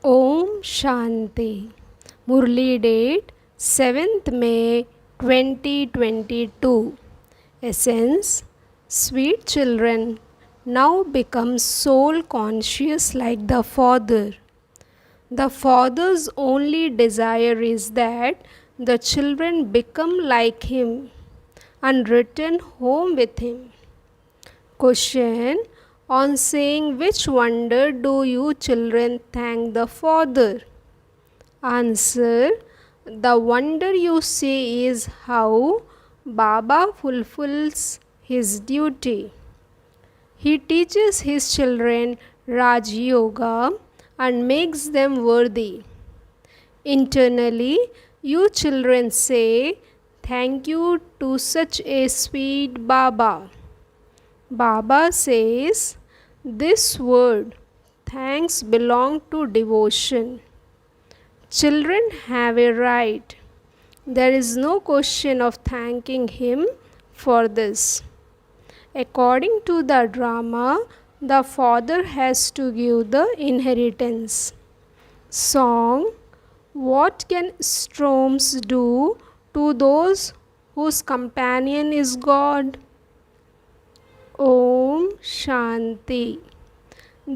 Om Shanti. Murli date 7th May 2022. Essence: Sweet children, now become soul conscious like the Father. The Father's only desire is that the children become like Him and return home with Him. Question: on saying which wonder do you children thank the Father? Answer: the wonder you see is how Baba fulfills his duty. He teaches his children Raj Yoga and makes them worthy. Internally, you children say, "Thank you to such a sweet Baba." Baba says, this word, thanks, belong to devotion. Children have a right. There is no question of thanking him for this. According to the drama, the father has to give the inheritance. Song: what can storms do to those whose companion is God? Om Shanti.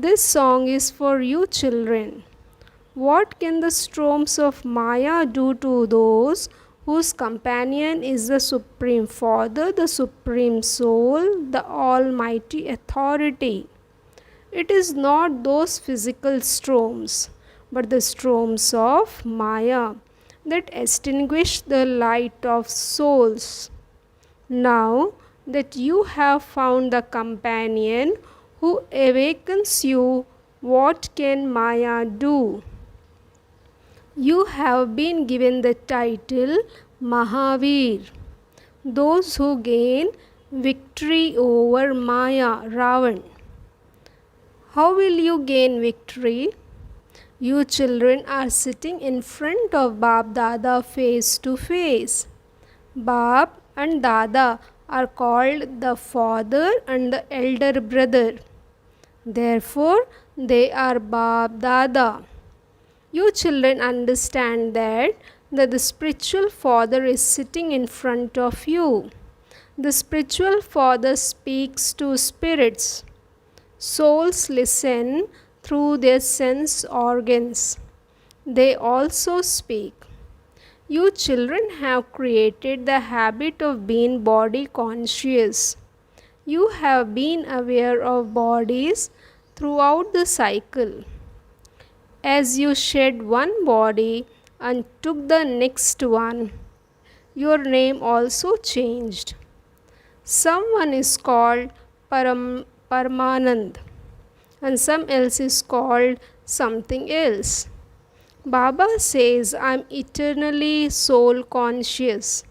This song is for you children. What can the storms of Maya do to those whose companion is the Supreme Father, the Supreme Soul, the Almighty Authority? It is not those physical storms, but the storms of Maya that extinguish the light of souls. Now that you have found the companion who awakens you, what can Maya do? You have been given the title Mahavir, those who gain victory over Maya, Ravan. How will you gain victory? You children are sitting in front of Bab Dada face to face. Bab and Dada are called the father and the elder brother. Therefore, they are Bab Dada. You children understand that the spiritual father is sitting in front of you. The spiritual father speaks to spirits. Souls listen through their sense organs. They also speak. You children have created the habit of being body conscious. You have been aware of bodies throughout the cycle. As you shed one body and took the next one, your name also changed. Someone is called Paramanand and some else is called something else. Baba says, I am eternally soul conscious.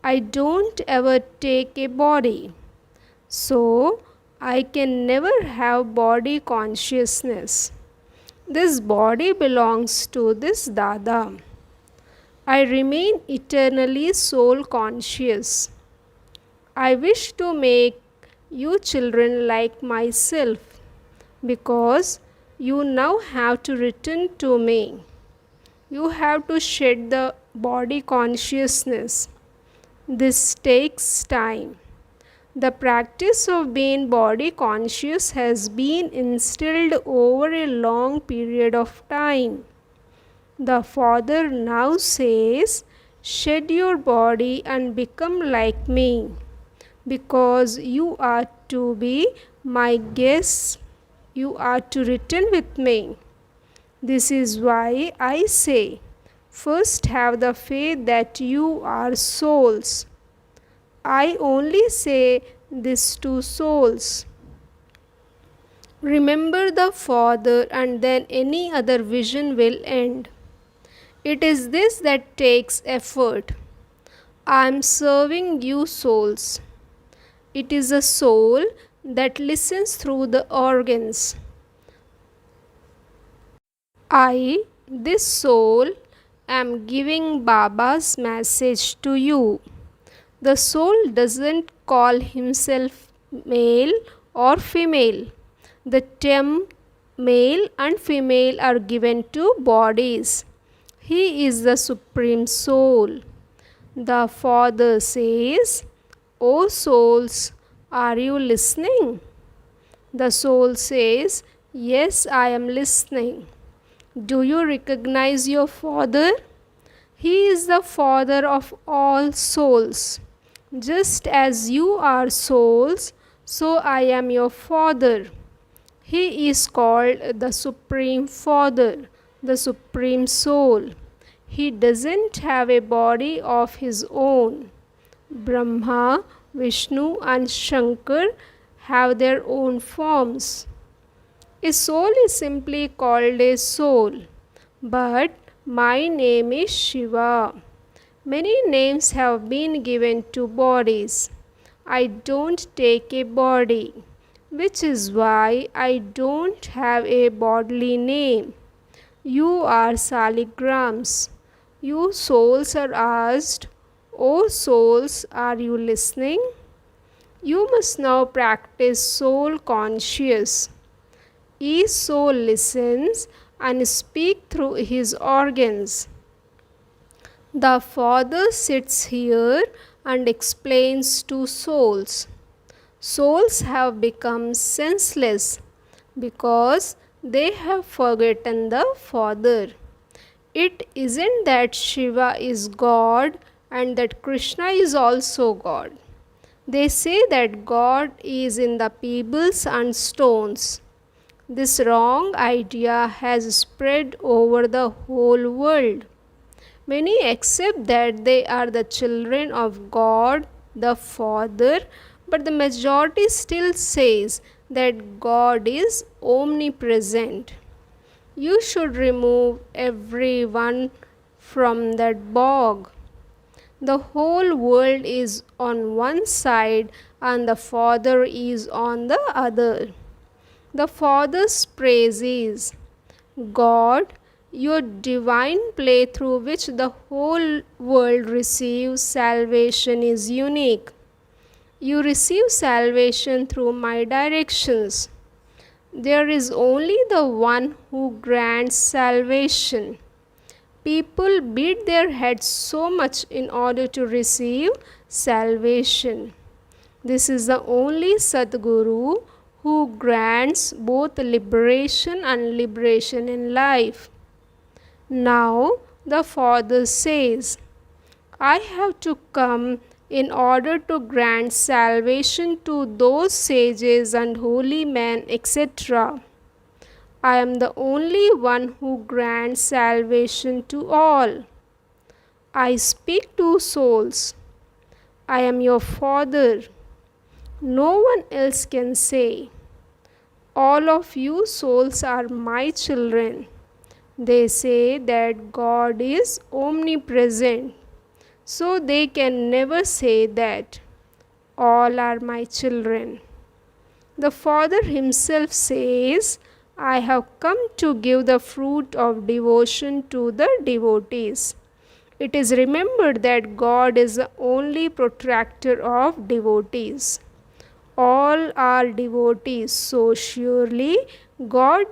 I don't ever take a body. So, I can never have body consciousness. This body belongs to this Dada. I remain eternally soul conscious. I wish to make you children like myself, because you now have to return to me. You have to shed the body consciousness. This takes time. The practice of being body conscious has been instilled over a long period of time. The Father now says, shed your body and become like me, because you are to be my guests. You are to return with me. This is why I say, first have the faith that you are souls. I only say this to souls. Remember the Father, and then any other vision will end. It is this that takes effort. I am serving you souls. It is a soul that listens through the organs. I, this soul, am giving Baba's message to you. The soul doesn't call himself male or female. The term male and female are given two bodies. He is the supreme soul. The Father says, "O souls, are you listening?" The soul says, "Yes, I am listening." Do you recognize your Father? He is the Father of all souls. Just as you are souls, so I am your Father. He is called the Supreme Father, the Supreme Soul. He doesn't have a body of his own. Brahma, Vishnu, and Shankar have their own forms. A soul is simply called a soul. But my name is Shiva. Many names have been given to bodies. I don't take a body, which is why I don't have a bodily name. You are saligrams. You souls are asked, "O souls, are you listening?" You must now practice soul conscious. Each soul listens and speaks through his organs. The Father sits here and explains to souls. Souls have become senseless because they have forgotten the Father. It isn't that Shiva is God and that Krishna is also God. They say that God is in the pebbles and stones. This wrong idea has spread over the whole world. Many accept that they are the children of God, the Father, but the majority still says that God is omnipresent. You should remove everyone from that bog. The whole world is on one side and the Father is on the other. The Father's praise is, "God, your divine play through which the whole world receives salvation is unique. You receive salvation through my directions. There is only the one who grants salvation. People beat their heads so much in order to receive salvation. This is the only Sadguru who grants both liberation and liberation in life." Now the Father says, "I have to come in order to grant salvation to those sages and holy men, etc. I am the only one who grants salvation to all. I speak to souls. I am your Father. No one else can say, 'All of you souls are my children.' They say that God is omnipresent, so they can never say that, 'All are my children.' The Father himself says, 'I have come to give the fruit of devotion to the devotees.' It is remembered that God is the only protractor of devotees. All are devotees, so surely God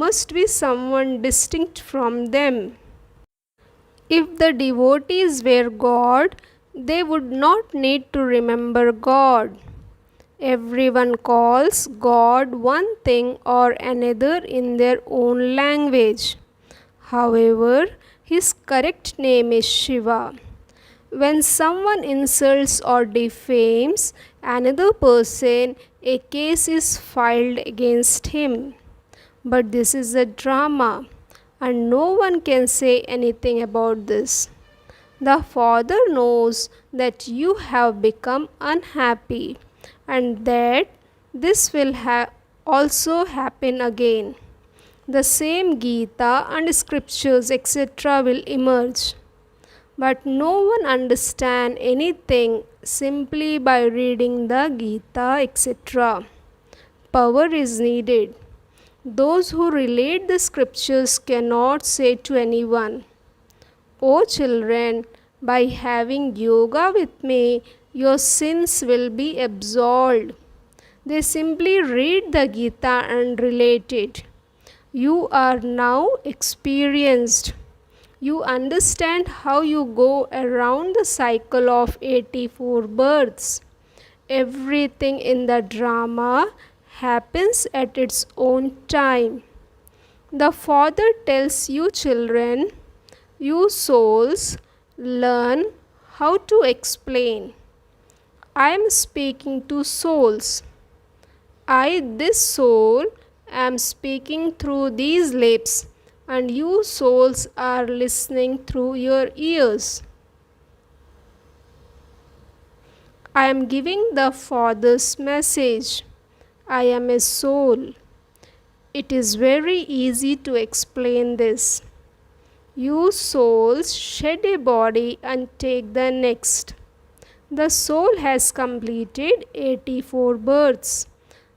must be someone distinct from them. If the devotees were God, they would not need to remember God. Everyone calls God one thing or another in their own language. However, his correct name is Shiva. When someone insults or defames another person, a case is filed against him. But this is a drama, and no one can say anything about this. The Father knows that you have become unhappy and that this will also happen again. The same Gita and scriptures etc. will emerge. But no one understands anything simply by reading the Gita etc. Power is needed. Those who relate the scriptures cannot say to anyone, "O children, by having yoga with me, your sins will be absolved." They simply read the Gita and relate it. You are now experienced. You understand how you go around the cycle of 84 births. Everything in the drama happens at its own time. The Father tells you children, you souls, learn how to explain. I am speaking to souls. I, this soul, am speaking through these lips, and you souls are listening through your ears. I am giving the Father's message. I am a soul. It is very easy to explain this. You souls shed a body and take the next. The soul has completed 84 births.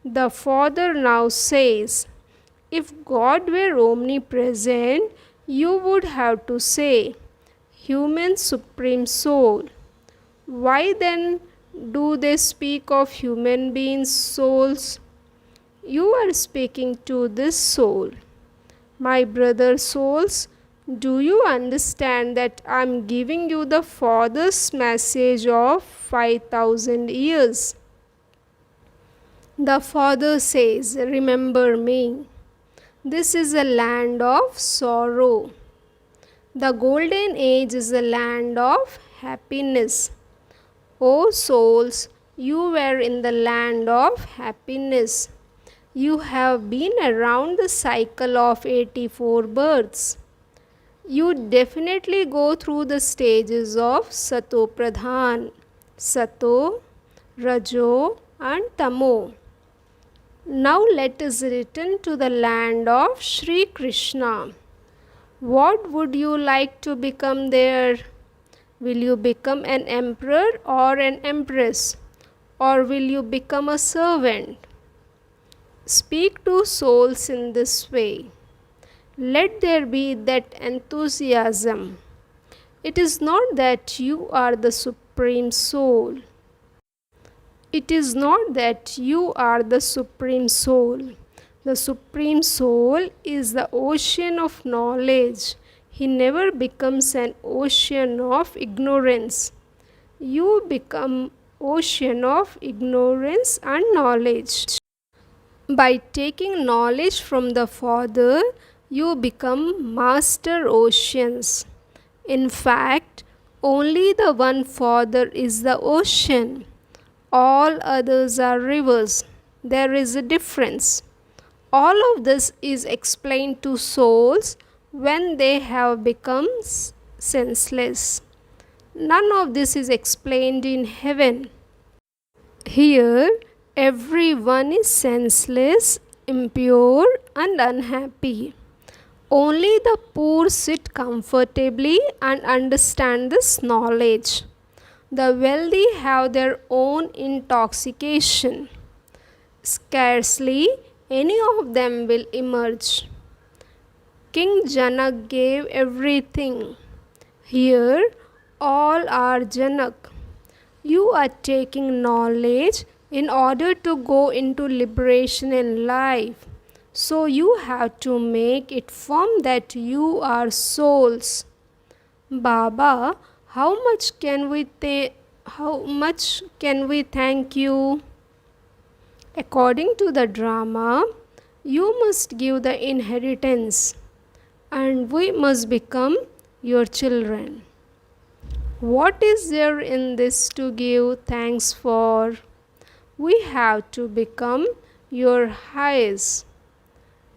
The Father now says, if God were omnipresent, you would have to say, human supreme soul. Why then do they speak of human beings' souls? You are speaking to this soul. My brother souls, do you understand that I am giving you the Father's message of 5,000 years? The Father says, remember me. This is a land of sorrow. The golden age is a land of happiness. O souls, you were in the land of happiness. You have been around the cycle of 84 births. You definitely go through the stages of Sato Pradhan, Sato, Rajo and Tamo. Now let us return to the land of Sri Krishna. What would you like to become there? Will you become an emperor or an empress? Or will you become a servant? Speak to souls in this way. Let there be that enthusiasm. It is not that you are the supreme soul. It is not that you are the supreme soul. The supreme soul is the ocean of knowledge. He never becomes an ocean of ignorance. You become ocean of ignorance and knowledge. By taking knowledge from the Father, you become master oceans. In fact, only the one Father is the ocean. All others are rivers. There is a difference. All of this is explained to souls when they have become senseless. None of this is explained in heaven. Here, everyone is senseless, impure, and unhappy. Only the poor sit comfortably and understand this knowledge. The wealthy have their own intoxication. Scarcely any of them will emerge. King Janak gave everything. Here, all are Janak. You are taking knowledge in order to go into liberation in life. So you have to make it firm that you are souls. Baba, how much can we thank you? According to the drama, you must give the inheritance, and we must become your children. What is there in this to give thanks for? We have to become your highest.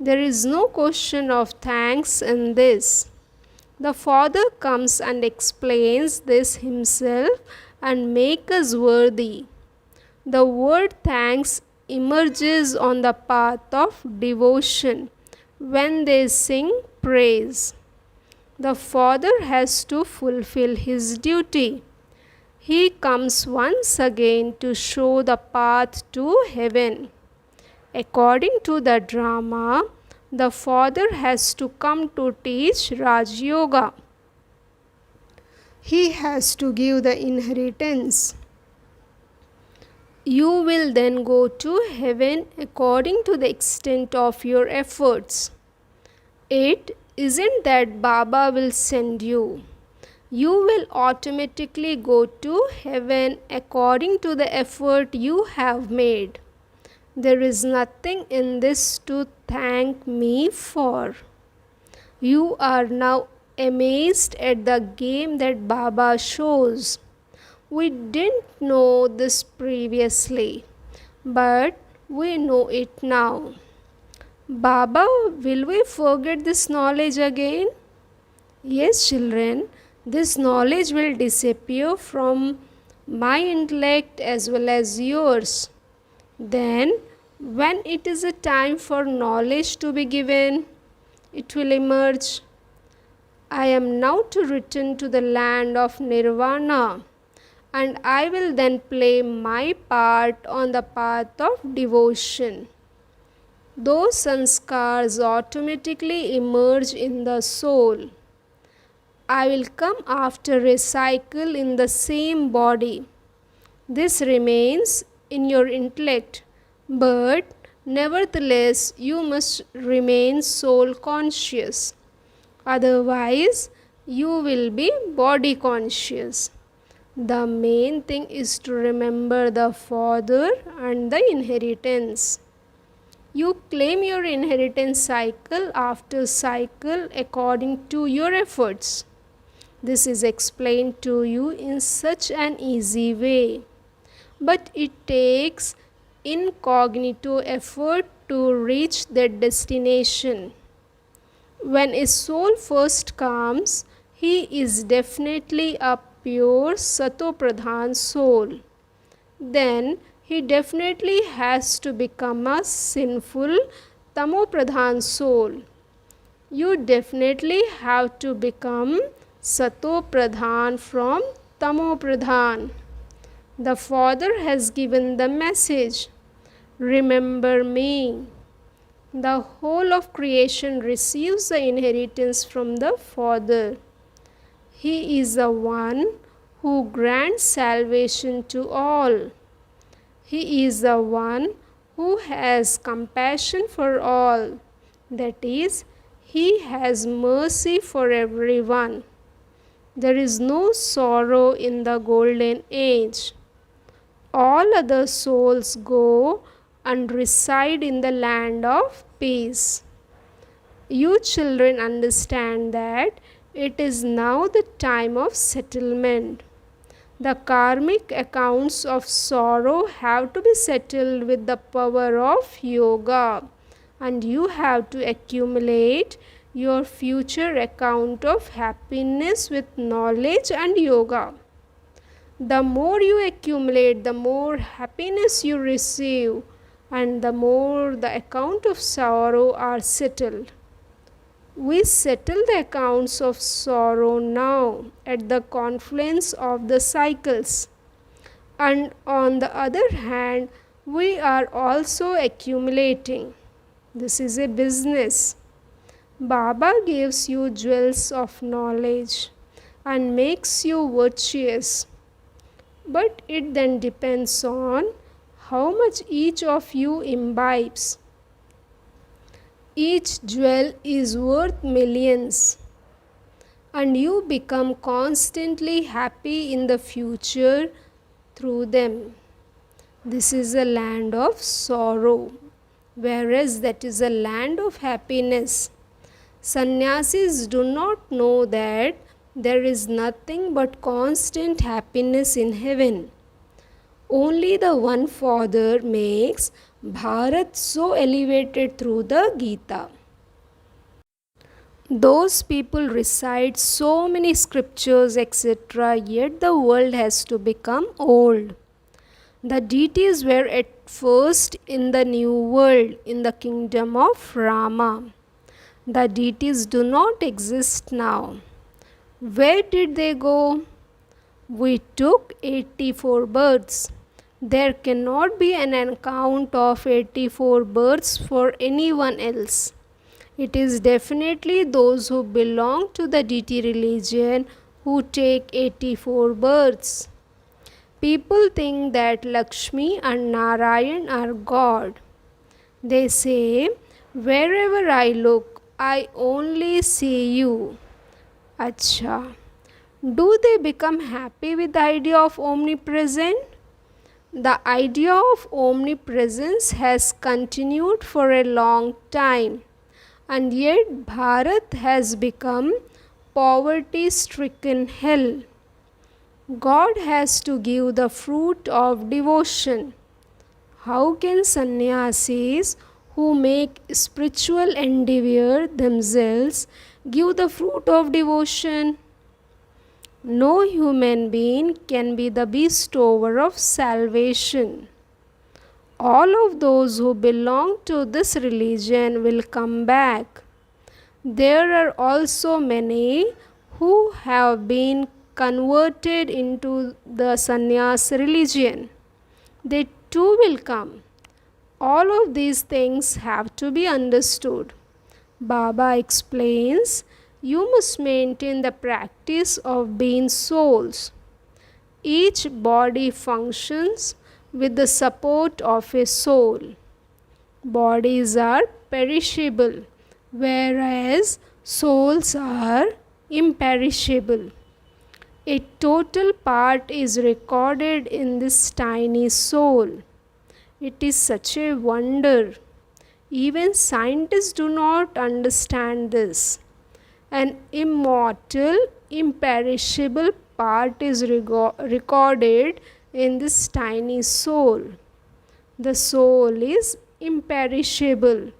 There is no question of thanks in this. The Father comes and explains this himself and makes us worthy. The word thanks emerges on the path of devotion when they sing praise. The Father has to fulfill his duty. He comes once again to show the path to heaven. According to the drama, the Father has to come to teach Raj Yoga. He has to give the inheritance. You will then go to heaven according to the extent of your efforts. It isn't that Baba will send you. You will automatically go to heaven according to the effort you have made. There is nothing in this to thank me for. You are now amazed at the game that Baba shows. We didn't know this previously, but we know it now. Baba, will we forget this knowledge again? Yes, children, this knowledge will disappear from my intellect as well as yours. Then, when it is a time for knowledge to be given, it will emerge. I am now to return to the land of Nirvana, and I will then play my part on the path of devotion. Those sanskars automatically emerge in the soul. I will come after a cycle in the same body. This remains in your intellect, but nevertheless, you must remain soul conscious. Otherwise, you will be body conscious. The main thing is to remember the Father and the inheritance. You claim your inheritance cycle after cycle according to your efforts. This is explained to you in such an easy way, but it takes incognito effort to reach that destination. When a soul first comes, he is definitely a pure Satopradhan soul. Then he definitely has to become a sinful Tamopradhan soul. You definitely have to become Satopradhan from Tamopradhan. The Father has given the message, remember me. The whole of creation receives the inheritance from the Father. He is the one who grants salvation to all. He is the one who has compassion for all. That is, He has mercy for everyone. There is no sorrow in the golden age. All other souls go and reside in the land of peace. You children understand that it is now the time of settlement. The karmic accounts of sorrow have to be settled with the power of yoga, and you have to accumulate your future account of happiness with knowledge and yoga. The more you accumulate, the more happiness you receive, and the more the account of sorrow are settled. We settle the accounts of sorrow now at the confluence of the cycles. And on the other hand, we are also accumulating. This is a business. Baba gives you jewels of knowledge and makes you virtuous. But it then depends on how much each of you imbibes. Each jewel is worth millions, and you become constantly happy in the future through them. This is a land of sorrow, whereas that is a land of happiness. Sannyasis do not know that there is nothing but constant happiness in heaven. Only the one Father makes Bharat so elevated through the Gita. Those people recite so many scriptures, etc., yet the world has to become old. The deities were at first in the new world, in the kingdom of Rama. The deities do not exist now. Where did they go? We took 84 births. There cannot be an account of 84 births for anyone else. It is definitely those who belong to the deity religion who take 84 births. People think that Lakshmi and Narayan are God. They say, wherever I look, I only see you. Acha. Do they become happy with the idea of omnipresent? The idea of omnipresence has continued for a long time, and yet Bharat has become poverty stricken hell. God has to give the fruit of devotion. How can sannyasis who make spiritual endeavor themselves give the fruit of devotion? No human being can be the bestower of salvation. All of those who belong to this religion will come back. There are also many who have been converted into the sannyas religion. They too will come. All of these things have to be understood. Baba explains, you must maintain the practice of being souls. Each body functions with the support of a soul. Bodies are perishable, whereas souls are imperishable. A total part is recorded in this tiny soul. It is such a wonder. Even scientists do not understand this. An immortal, imperishable part is recorded in this tiny soul. The soul is imperishable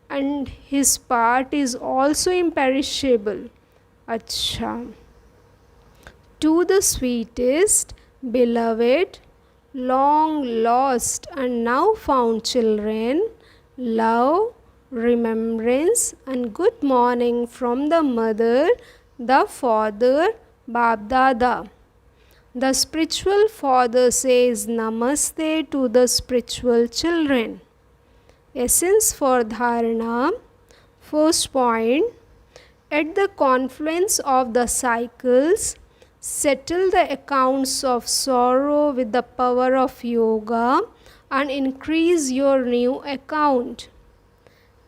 and his part is also imperishable. Acha. To the sweetest, beloved, long lost and now found children, love, remembrance and good morning from the mother, the father, Bab Dada. The spiritual father says namaste to the spiritual children. Essence for dharana. First point, at the confluence of the cycles, settle the accounts of sorrow with the power of yoga and increase your new account.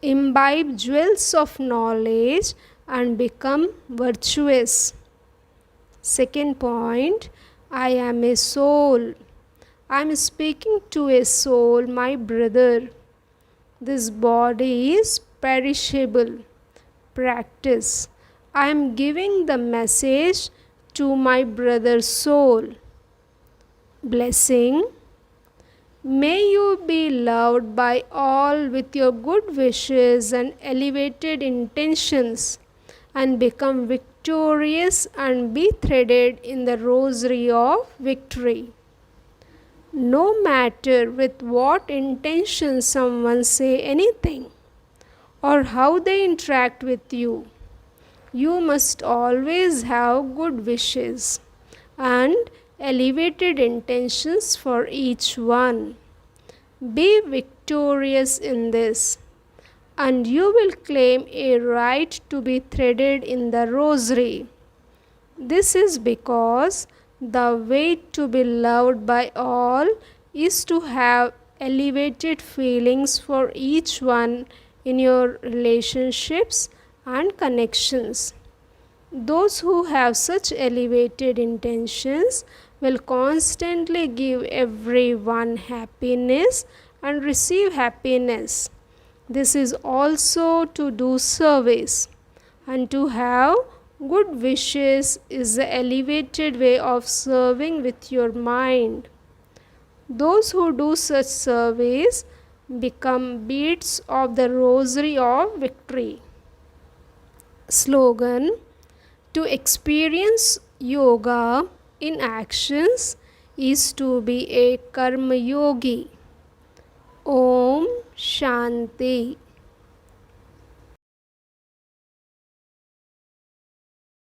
Imbibe jewels of knowledge and become virtuous. Second point, I am a soul. I am speaking to a soul, my brother. This body is perishable. Practice. I am giving the message to my brother's soul. Blessing. May you be loved by all with your good wishes and elevated intentions, and become victorious and be threaded in the rosary of victory. No matter with what intention someone say anything or how they interact with you, you must always have good wishes and elevated intentions for each one. Be victorious in this, and you will claim a right to be threaded in the rosary. This is because the way to be loved by all is to have elevated feelings for each one in your relationships and connections. Those who have such elevated intentions will constantly give everyone happiness and receive happiness. This is also to do service, and to have good wishes is the elevated way of serving with your mind. Those who do such service become beads of the rosary of victory. Slogan: to experience yoga in actions is to be a karma yogi. Om Shanti.